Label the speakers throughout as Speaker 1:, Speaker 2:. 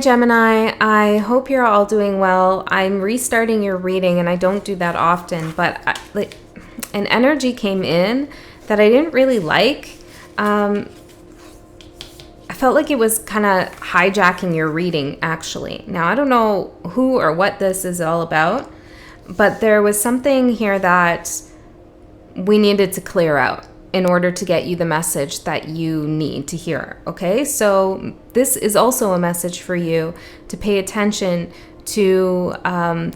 Speaker 1: Gemini, I hope you're all doing well. I'm restarting your reading, and I don't do that often, but an energy came in that I didn't really like. I felt like it was kind of hijacking your reading, actually. Now, I don't know who or what this is all about, but there was something here that we needed to clear out in order to get you the message that you need to hear, okay? So this is also a message for you to pay attention to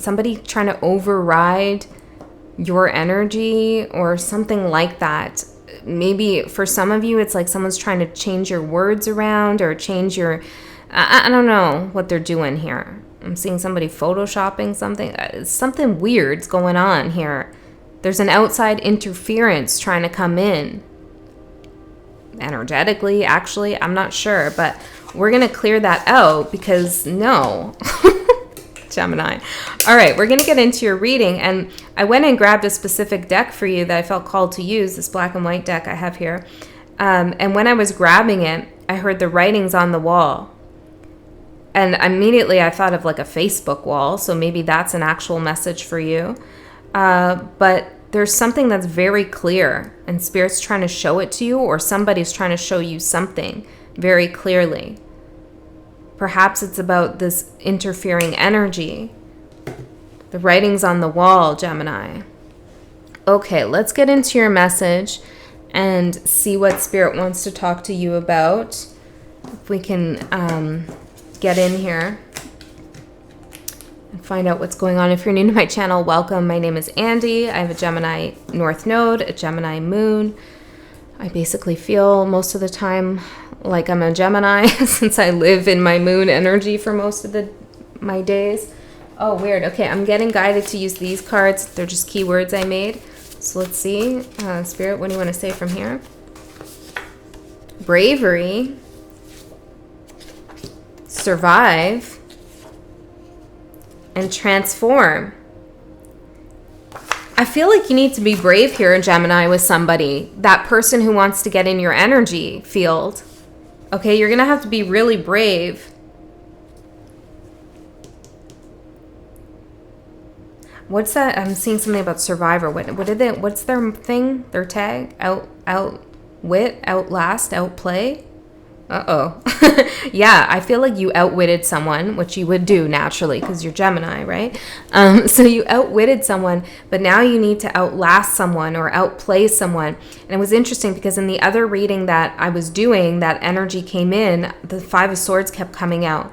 Speaker 1: somebody trying to override your energy or something like that. Maybe for some of you, it's like someone's trying to change your words around or change your... I don't know what they're doing here. I'm seeing somebody photoshopping something. Something weird's going on here. There's an outside interference trying to come in. Energetically, actually, I'm not sure. But we're going to clear that out because no. Gemini. All right, we're going to get into your reading. And I went and grabbed a specific deck for you that I felt called to use, this black and white deck I have here. And when I was grabbing it, I heard the writings on the wall. And immediately I thought of like a Facebook wall. So maybe that's an actual message for you. But there's something that's very clear, and Spirit's trying to show it to you, or somebody's trying to show you something very clearly. Perhaps it's about this interfering energy. The writings on the wall, Gemini. Okay, let's get into your message and see what Spirit wants to talk to you about. If we can get in here and find out what's going on. If you're new to my channel, welcome. My name is Andy. I have a Gemini North Node, a Gemini Moon. I basically feel most of the time like I'm a Gemini since I live in my moon energy for most of my days. Oh, weird. Okay, I'm getting guided to use these cards. They're just keywords I made. So let's see. Spirit, what do you want to say from here? Bravery. Survive. And transform. I feel like you need to be brave here, Gemini, with somebody. That person who wants to get in your energy field. Okay, you're going to have to be really brave. What's that? I'm seeing something about Survivor. What did they? What's their thing? Their tag? Outwit, outlast, outplay? Uh-oh. Yeah, I feel like you outwitted someone, which you would do naturally because you're Gemini, right? So you outwitted someone, but now you need to outlast someone or outplay someone. And it was interesting because in the other reading that I was doing, that energy came in, the Five of Swords kept coming out.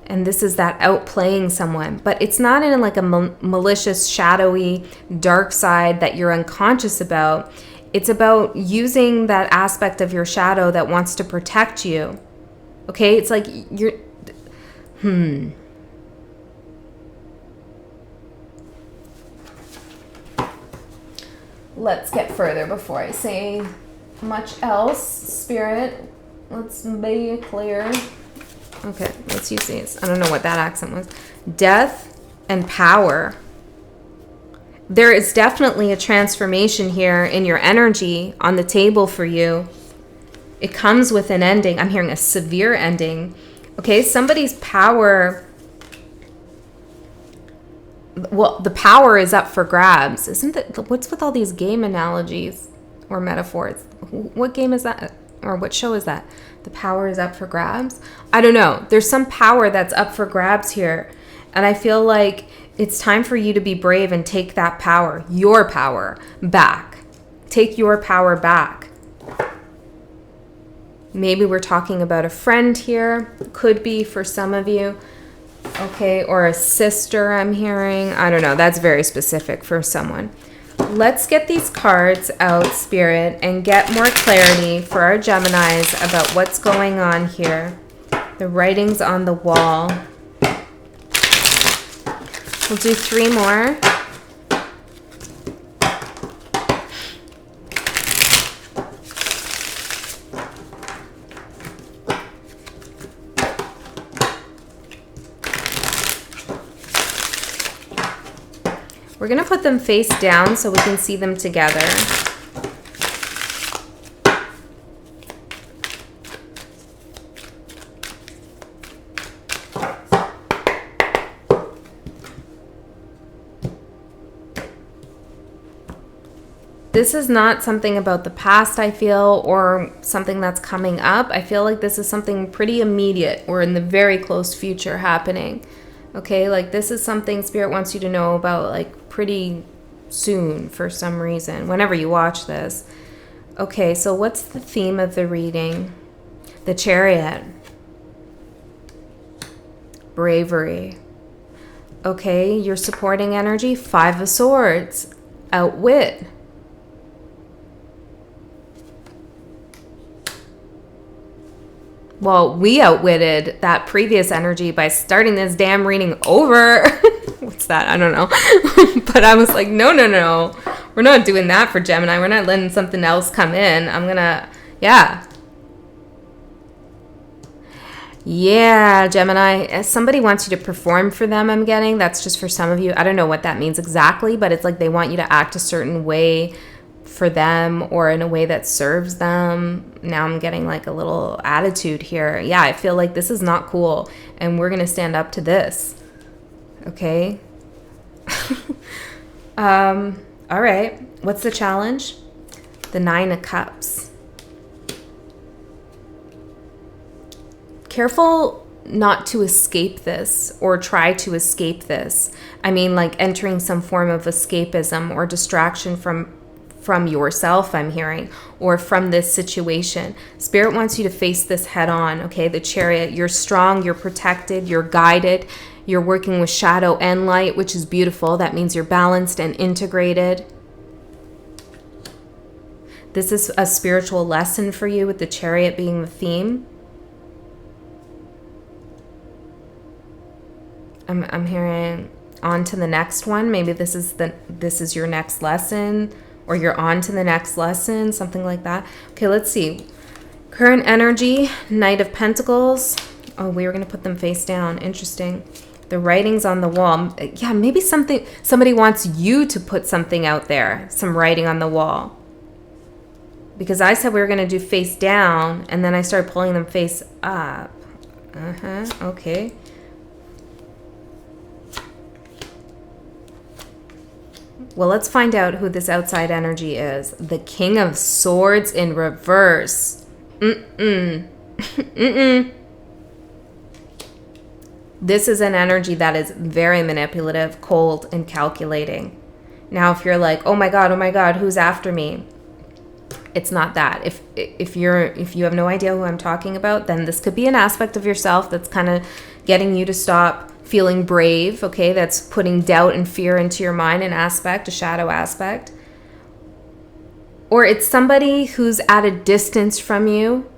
Speaker 1: And this is that outplaying someone. But it's not in like a malicious, shadowy, dark side that you're unconscious about. It's about using that aspect of your shadow that wants to protect you. Okay? It's like you're... Let's get further before I say much else. Spirit, let's be clear. Okay, let's use these. I don't know what that accent was. Death and power. There is definitely a transformation here in your energy on the table for you. It comes with an ending. I'm hearing a severe ending. Okay, somebody's power... Well, the power is up for grabs. Isn't it? What's with all these game analogies or metaphors? What game is that? Or what show is that? The power is up for grabs? I don't know. There's some power that's up for grabs here. And I feel like it's time for you to be brave and take that power, your power, back. Take your power back. Maybe we're talking about a friend here. Could be for some of you. Okay, or a sister I'm hearing. I don't know. That's very specific for someone. Let's get these cards out, Spirit, and get more clarity for our Geminis about what's going on here. The writings on the wall. We'll do 3 more. We're going to put them face down so we can see them together. this is not something about the past, I feel, or something that's coming up. I feel like this is something pretty immediate or in the very close future happening. Okay, like this is something Spirit wants you to know about like pretty soon for some reason, whenever you watch this. Okay, so what's the theme of the reading? The Chariot. Bravery. Okay, your supporting energy, 5 of Swords. Outwit. Well, we outwitted that previous energy by starting this damn reading over. What's that? I don't know. But I was like, no. We're not doing that for Gemini. We're not letting something else come in. Yeah, Gemini, somebody wants you to perform for them, I'm getting. That's just for some of you. I don't know what that means exactly, but it's like they want you to act a certain way for them or in a way that serves them. Now I'm getting like a little attitude here. Yeah, I feel like this is not cool, and we're going to stand up to this. Okay? All right. What's the challenge? The 9 of Cups. Careful not to escape this or try to escape this. I mean, like entering some form of escapism or distraction from yourself, I'm hearing, or from this situation. Spirit wants you to face this head on, okay? The Chariot, you're strong, you're protected, you're guided, you're working with shadow and light, which is beautiful. That means you're balanced and integrated. This is a spiritual lesson for you with the Chariot being the theme. I'm hearing on to the next one. Maybe this is your next lesson, or you're on to the next lesson, something like that. Okay, let's see. Current energy, Knight of Pentacles. Oh, we were going to put them face down. Interesting. The writings on the wall. Yeah, maybe somebody wants you to put something out there, some writing on the wall. Because I said we were going to do face down, and then I started pulling them face up. Okay. Well, let's find out who this outside energy is. The King of Swords in reverse. This is an energy that is very manipulative, cold, and calculating. Now, if you're like, oh my God, who's after me? It's not that. If you have no idea who I'm talking about, then this could be an aspect of yourself that's kind of getting you to stop feeling brave, okay? That's putting doubt and fear into your mind, an aspect, a shadow aspect. Or it's somebody who's at a distance from you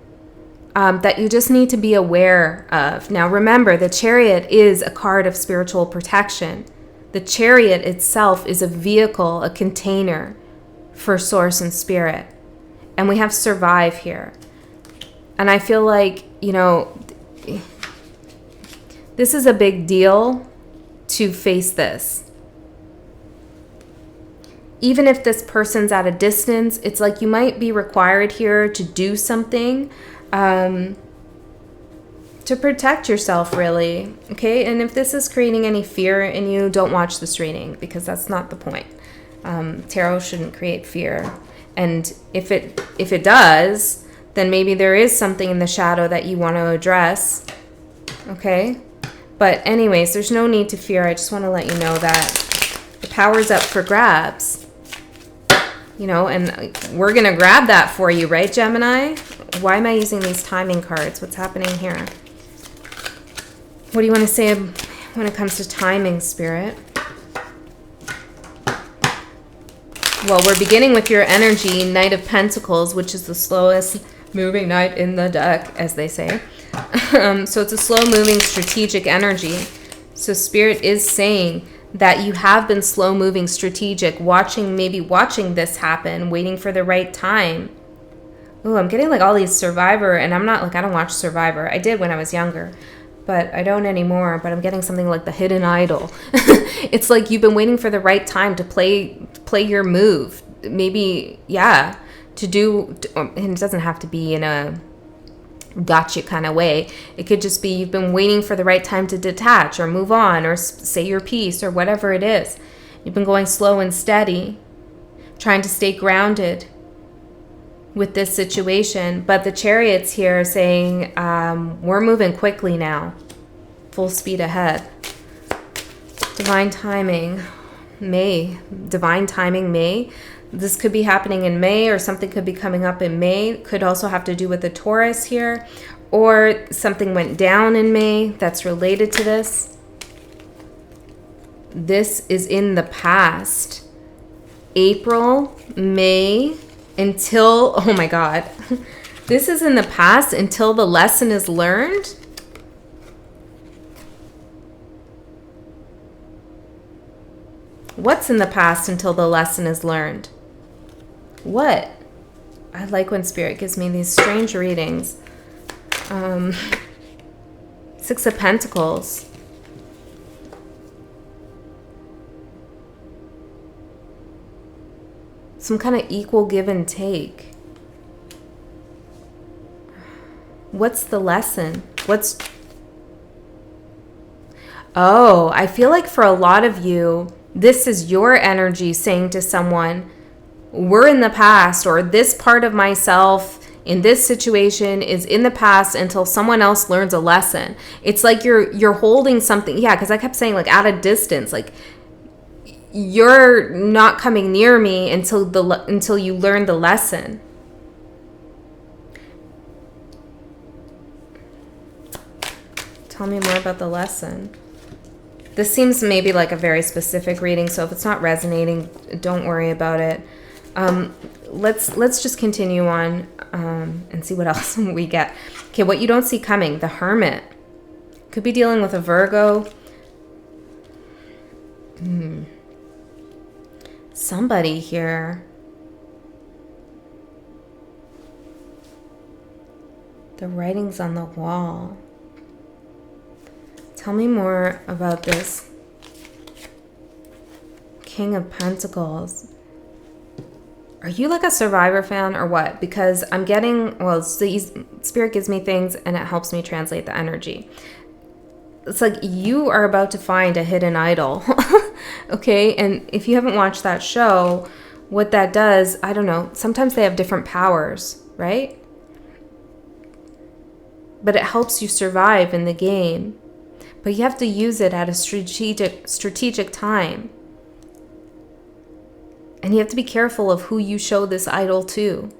Speaker 1: that you just need to be aware of. Now, remember, the Chariot is a card of spiritual protection. The Chariot itself is a vehicle, a container for Source and Spirit. And we have survive here. And I feel like, this is a big deal to face this. Even if this person's at a distance, it's like you might be required here to do something to protect yourself, really. Okay? And if this is creating any fear in you, don't watch this reading, because that's not the point. Tarot shouldn't create fear. And if it does, then maybe there is something in the shadow that you want to address. Okay? But anyways, there's no need to fear. I just want to let you know that the power's up for grabs. And we're going to grab that for you, right, Gemini? Why am I using these timing cards? What's happening here? What do you want to say when it comes to timing, Spirit? Well, we're beginning with your energy, Knight of Pentacles, which is the slowest moving knight in the deck, as they say. So it's a slow-moving strategic energy. So Spirit is saying that you have been slow-moving strategic, maybe watching this happen, waiting for the right time. Ooh, I'm getting like all these Survivor, and I'm not like, I don't watch Survivor. I did when I was younger, but I don't anymore. But I'm getting something like the Hidden Idol. It's like you've been waiting for the right time to play your move. Maybe, yeah, and it doesn't have to be in a gotcha kind of way. It could just be you've been waiting for the right time to detach or move on or say your piece or whatever it is. You've been going slow and steady. trying to stay grounded with this situation. But the Chariot's here saying, we're moving quickly now. Full speed ahead. Divine timing. May. Divine timing, May. This could be happening in May, or something could be coming up in May. Could also have to do with the Taurus here. Or something went down in May that's related to this. This is in the past. April, May, until, oh my God. This is in the past until the lesson is learned. What's in the past until the lesson is learned? What? I like when Spirit gives me these strange readings. Six of Pentacles. Some kind of equal give and take. What's the lesson? Oh, I feel like for a lot of you, this is your energy saying to someone, we're in the past, or this part of myself in this situation is in the past until someone else learns a lesson. It's like you're holding something. Yeah, because I kept saying like at a distance, like you're not coming near me until you learn the lesson. Tell me more about the lesson. This seems maybe like a very specific reading, so if it's not resonating, don't worry about it. Let's just continue on and see what else we get. Okay, what you don't see coming, the Hermit. Could be dealing with a Virgo. Somebody here. The writing's on the wall. Tell me more about this. King of Pentacles. Are you like a Survivor fan or what? Because I'm getting, well, Spirit gives me things and it helps me translate the energy. It's like you are about to find a hidden idol. Okay, and if you haven't watched that show, what that does, I don't know, sometimes they have different powers, right? But it helps you survive in the game. But you have to use it at a strategic time. And you have to be careful of who you show this idol to.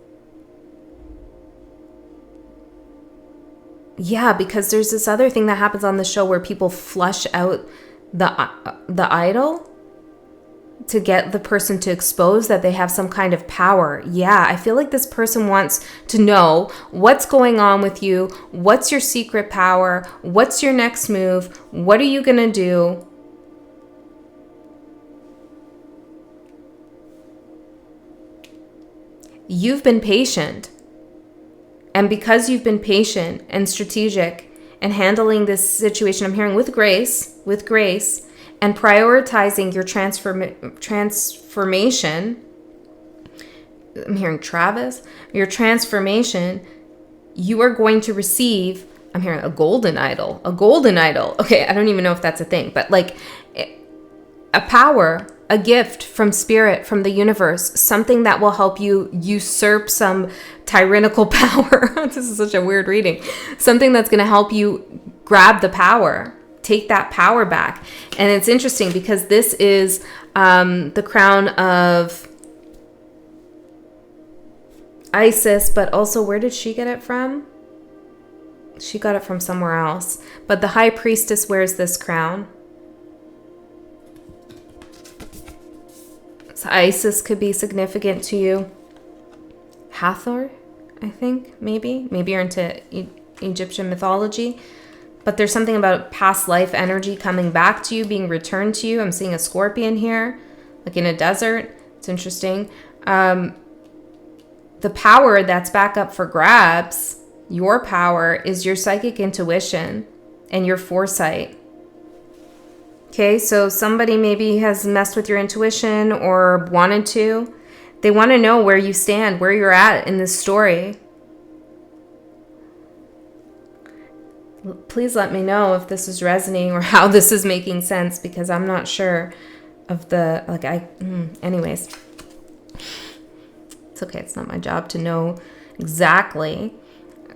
Speaker 1: Yeah, because there's this other thing that happens on the show where people flush out the idol to get the person to expose that they have some kind of power. Yeah, I feel like this person wants to know what's going on with you. What's your secret power? What's your next move? What are you going to do? You've been patient. And because you've been patient and strategic and handling this situation, I'm hearing with grace, and prioritizing your transformation, I'm hearing Travis, your transformation, you are going to receive, I'm hearing a golden idol. Okay, I don't even know if that's a thing, but like a power, a gift from Spirit, from the universe, something that will help you usurp some tyrannical power. This is such a weird reading. Something that's going to help you grab the power, take that power back. And it's interesting because this is the crown of Isis, but also where did she get it from? She got it from somewhere else. But the High Priestess wears this crown. So Isis could be significant to you. Hathor, I think, maybe. Maybe you're into Egyptian mythology. But there's something about past life energy coming back to you, being returned to you. I'm seeing a scorpion here, like in a desert. It's interesting. The power that's back up for grabs, your power, is your psychic intuition and your foresight. Okay, so somebody maybe has messed with your intuition or wanted to. They want to know where you stand, where you're at in this story. Please let me know if this is resonating or how this is making sense, because I'm not sure of the, anyways. It's okay. It's not my job to know exactly.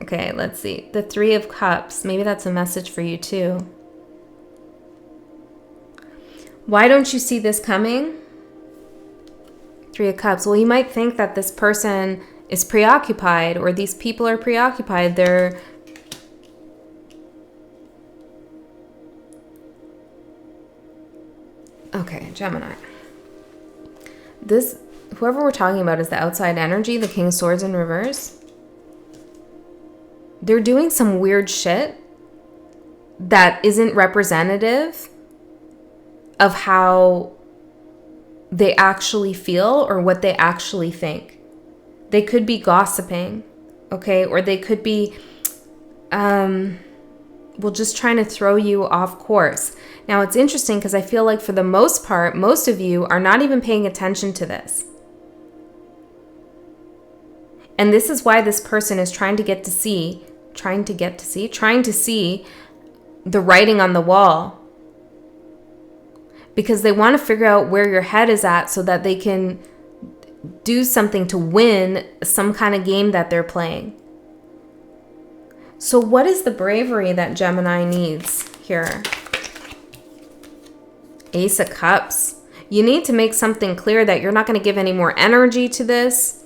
Speaker 1: Okay, let's see. The Three of Cups. Maybe that's a message for you too. Why don't you see this coming? Three of Cups. Well, you might think that this person is preoccupied, or these people are preoccupied. They're okay, Gemini. Whoever we're talking about is the outside energy, the King of Swords in reverse. They're doing some weird shit that isn't representative of how they actually feel or what they actually think. They could be gossiping, okay? Or they could be, just trying to throw you off course. Now, it's interesting because I feel like for the most part, most of you are not even paying attention to this. And this is why this person is trying to see the writing on the wall. Because they want to figure out where your head is at so that they can do something to win some kind of game that they're playing. So what is the bravery that Gemini needs here? Ace of Cups. You need to make something clear that you're not going to give any more energy to this.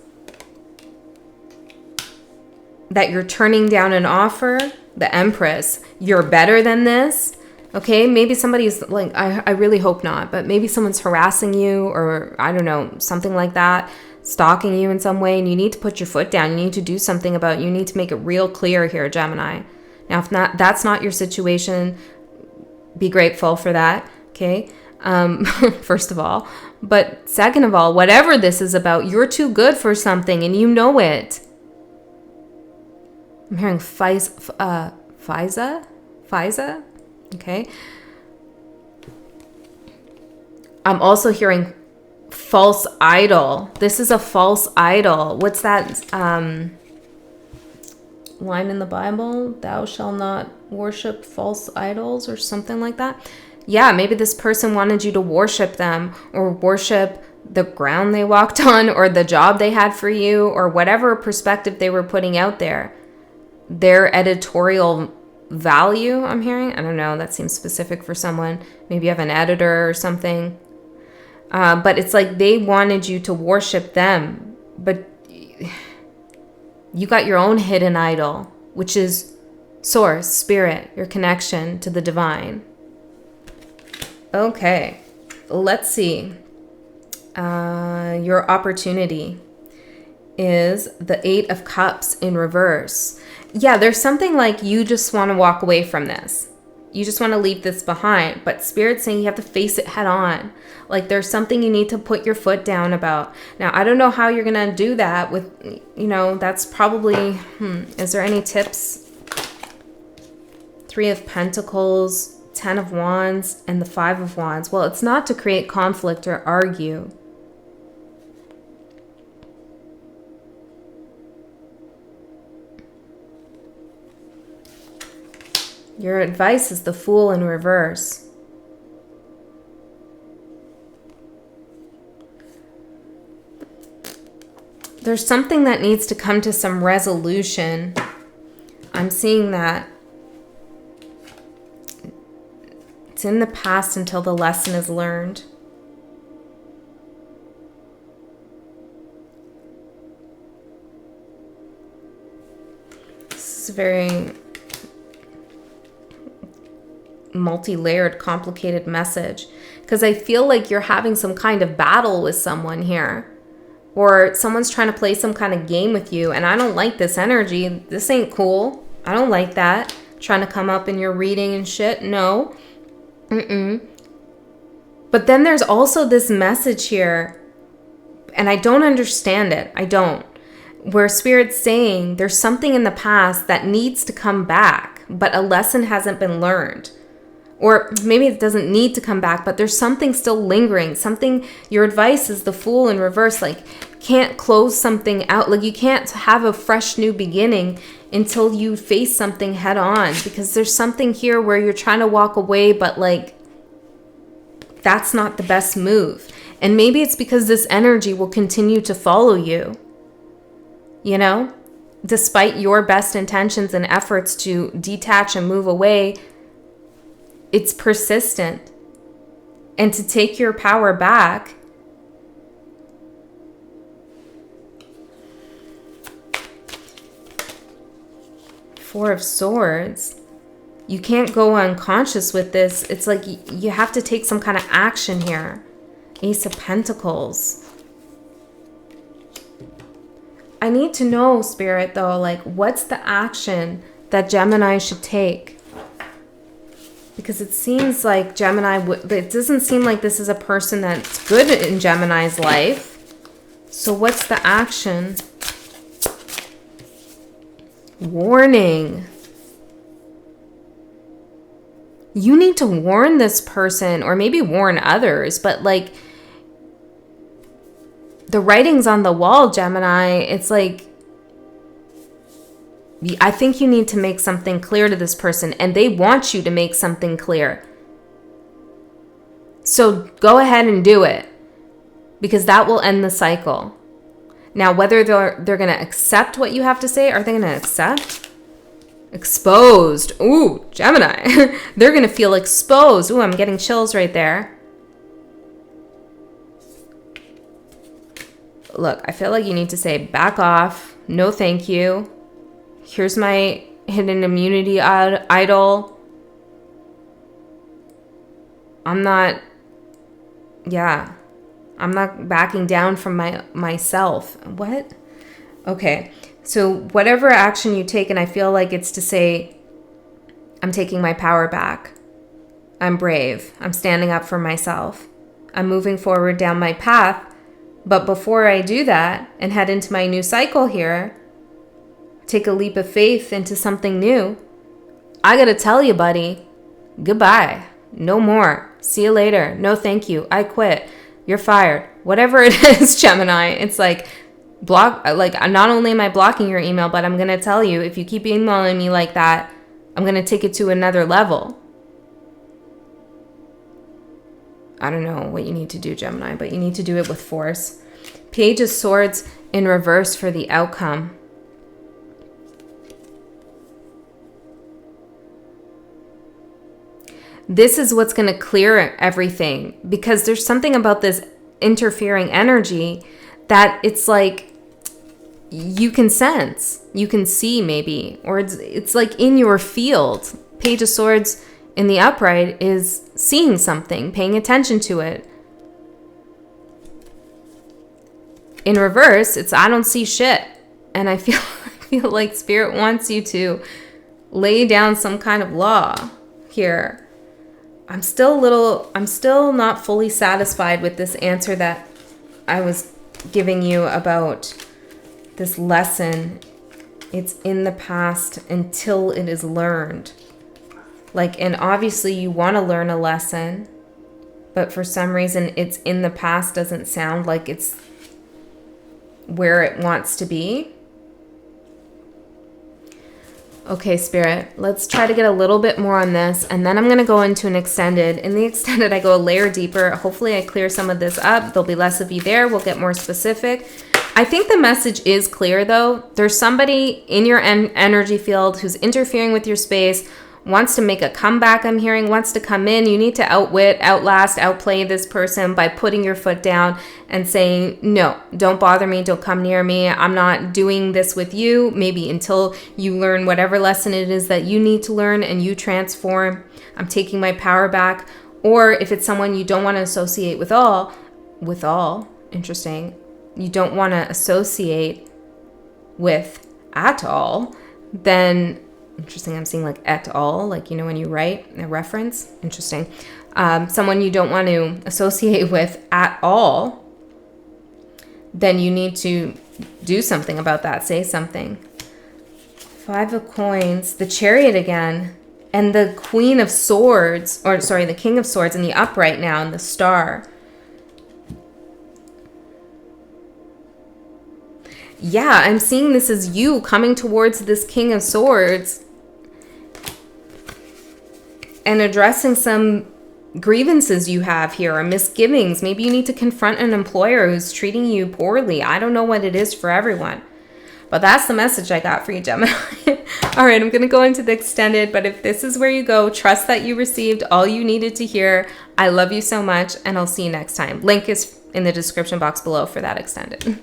Speaker 1: That you're turning down an offer. The Empress. You're better than this. Okay, maybe somebody's like, I really hope not, but maybe someone's harassing you or I don't know, something like that, stalking you in some way, and you need to put your foot down. You need to do something about it. You need to make it real clear here, Gemini. Now, if not, that's not your situation, be grateful for that, okay? First of all. But second of all, whatever this is about, you're too good for something and you know it. I'm hearing FISA? Okay. I'm also hearing false idol. This is a false idol. What's that line in the Bible? Thou shalt not worship false idols or something like that. Yeah, maybe this person wanted you to worship them or worship the ground they walked on or the job they had for you or whatever perspective they were putting out there. Their editorial value, I'm hearing. I don't know. That seems specific for someone. Maybe you have an editor or something. But it's like they wanted you to worship them. But you got your own hidden idol, which is source, spirit, your connection to the divine. Okay. Let's see. Your opportunity is the Eight of Cups in reverse. Yeah, there's something like you just want to walk away from this. You just want to leave this behind. But Spirit's saying you have to face it head on. Like there's something you need to put your foot down about. Now, I don't know how you're going to do that with, that's probably, is there any tips? Three of Pentacles, 10 of Wands, and the 5 of Wands. Well, it's not to create conflict or argue. Your advice is the Fool in reverse. There's something that needs to come to some resolution. I'm seeing that. It's in the past until the lesson is learned. This is a very multi-layered, complicated message, because I feel like you're having some kind of battle with someone here, or someone's trying to play some kind of game with you, and I don't like this energy. This ain't cool. I don't like that. Trying to come up in your reading and shit. No. But then there's also this message here, and I don't understand it. I don't. Where Spirit's saying there's something in the past that needs to come back, but a lesson hasn't been learned. Or maybe it doesn't need to come back, but there's something still lingering. Something, your advice is the Fool in reverse. Like, can't close something out. Like, you can't have a fresh new beginning until you face something head on. Because there's something here where you're trying to walk away, but like, that's not the best move. And maybe it's because this energy will continue to follow you, you know? Despite your best intentions and efforts to detach and move away, it's persistent. And to take your power back, Four of Swords, you can't go unconscious with this. It's like you have to take some kind of action here. Ace of Pentacles. I need to know, Spirit, though, like, what's the action that Gemini should take? Because it seems like Gemini, it doesn't seem like this is a person that's good in Gemini's life. So what's the action? Warning. You need to warn this person, or maybe warn others, but like, the writing's on the wall, Gemini. It's like, I think you need to make something clear to this person, and they want you to make something clear. So go ahead and do it, because that will end the cycle. Now, whether they're going to accept what you have to say, are they going to accept? Exposed. Ooh, Gemini. They're going to feel exposed. Ooh, I'm getting chills right there. Look, I feel like you need to say, back off. No, thank you. Here's my hidden immunity idol. I'm not backing down from myself. What? Okay. So whatever action you take, and I feel like it's to say, I'm taking my power back. I'm brave. I'm standing up for myself. I'm moving forward down my path. But before I do that and head into my new cycle here, take a leap of faith into something new, I gotta tell you, buddy, goodbye. No more. See you later. No, thank you. I quit. You're fired. Whatever it is, Gemini, it's like, not only am I blocking your email, but I'm going to tell you, if you keep emailing me like that, I'm going to take it to another level. I don't know what you need to do, Gemini, but you need to do it with force. Page of Swords in reverse for the outcome. This is what's going to clear everything, because there's something about this interfering energy that it's like you can sense, you can see maybe, or it's like in your field. Page of Swords in the upright is seeing something, paying attention to it. In reverse, it's I don't see shit. And I feel like Spirit wants you to lay down some kind of law here. I'm still not fully satisfied with this answer that I was giving you about this lesson. It's in the past until it is learned. Like, and obviously you want to learn a lesson, but for some reason it's in the past doesn't sound like it's where it wants to be. Okay, Spirit, let's try to get a little bit more on this, and then I'm going to go into an extended. In the extended, I go a layer deeper. Hopefully I clear some of this up. There'll be less of you there. We'll get more specific. I think the message is clear, though. There's somebody in your energy field who's interfering with your space, wants to make a comeback, I'm hearing, wants to come in. You need to outwit, outlast, outplay this person by putting your foot down and saying, no, don't bother me, don't come near me. I'm not doing this with you, maybe until you learn whatever lesson it is that you need to learn and you transform. I'm taking my power back. Or if it's someone you don't want to associate with all, interesting, you don't want to associate with at all, then interesting, I'm seeing like et al, like, you know, when you write a reference, interesting. Someone you don't want to associate with at all, then you need to do something about that, say something. 5 of Coins, the Chariot again, and the Queen of Swords, or sorry, the King of Swords in the upright now, and the Star. Yeah, I'm seeing this as you coming towards this King of Swords and addressing some grievances you have here or misgivings. Maybe you need to confront an employer who's treating you poorly. I don't know what it is for everyone, but that's the message I got for you, Gemini. All right, I'm going to go into the extended, but if this is where you go, trust that you received all you needed to hear. I love you so much, and I'll see you next time. Link is in the description box below for that extended.